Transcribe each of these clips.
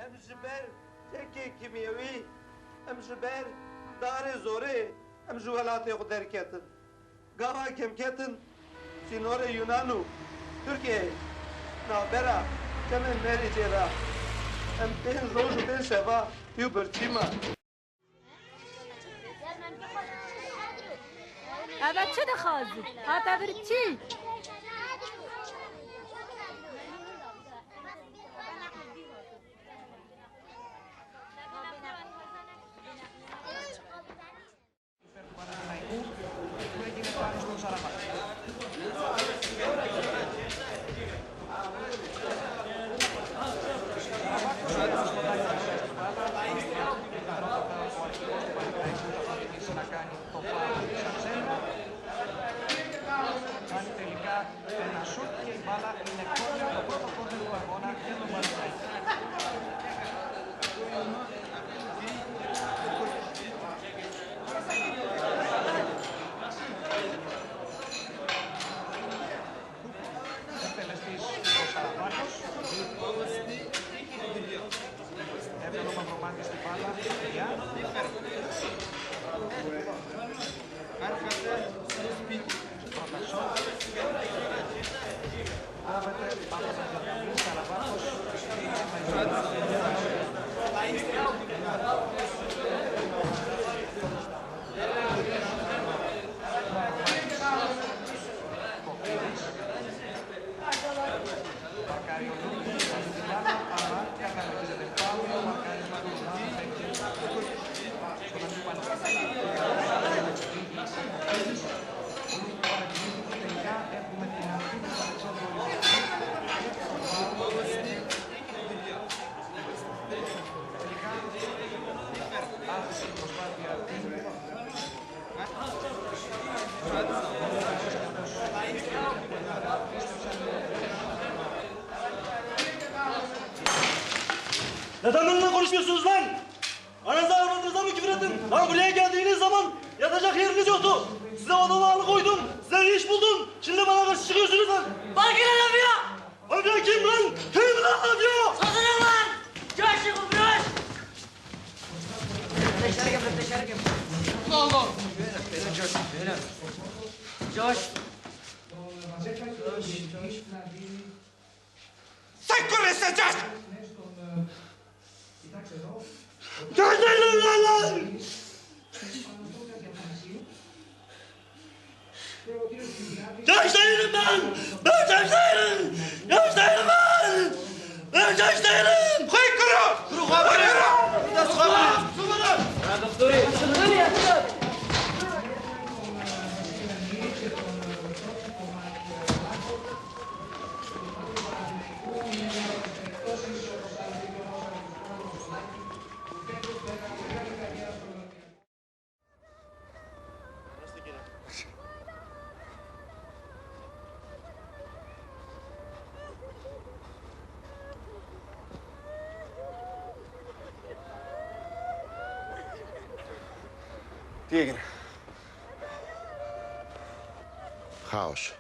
ام جبر تکی کیمیایی ام جبر دار زوره ام جوالات قدر کتن گاوا کم کتن سینور یونانو ترکیه نابرا کمن مری جرا ام بین روز و بین شوا یو برچیما Evet çe de xazı. Hatta bir çi. Κάνει τελικά ένα σουτ και η μπάλα είναι κόρνερ, το πρώτο κόρνερ του αγώνα για τον Παναθηναϊκό. Εκτελεστής ο Σαραβάκος. Έβγαλε ο Μαυρομάτης την μπάλα για Πρωτασόν. Άβεται από τον Τζανταμί, Σαραβάκος. Κοκκίδης. Μαρκάρει ο Λούκης, βάζει την μπάλα, αλλά καταγραφίζεται φάουλ, το μαρκάρισμα του Μαυρομάτης. Στον αντίπαλο. Τελικά έχουμε την αρχή του Αλεξάνδρου. Τελικά άφησε την προσπάθεια Neden benimle konuşmuyorsunuz lan? Ananıza avradınıza mı küfür ettim? Lan buraya geldiğiniz zaman yatacak yeriniz yoktu. Size odalı alıkoydum. Size bir iş buldum. Şimdi bana karşı çıkıyorsunuz lan. Bak yine laf ya! Amca kim lan? Kim lan yapıyor? Satın lan! Coş kubraş! Dışarı gel. Allah! Böyle coş, böyle. Coş. Sen kurresi coş! Coş değilim lan! Coş değilim ben! Ben coş değilim! Coş değilim ben! Ben coş değilim! Koy kuru! Kuru kabul! Bir de sıkabilir! Sıkabilir! Ya doktori! Τι έγινε? Χάος.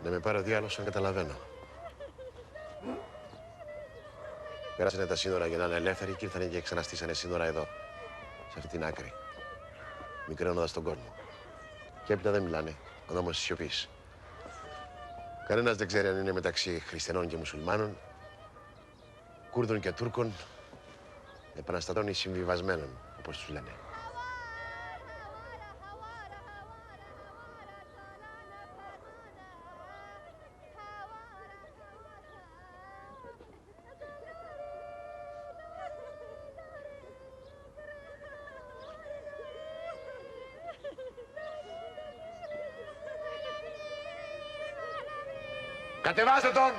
Δεν με πάρει ο διάλογος αν καταλαβαίνω. Πέρασανε τα σύνορα για να είναι ελεύθεροι και ήρθανε και ξαναστήσανε σύνορα εδώ, σε αυτή την άκρη. Μικραίνοντας τον κόσμο. Και έπειτα δεν μιλάνε, ο νόμος της σιωπής. Κανένας δεν ξέρει αν είναι μεταξύ χριστιανών και μουσουλμάνων, Κούρδων και Τούρκων, επαναστατών ή συμβιβασμένων, όπως τους λένε. Κατεβάστε τον!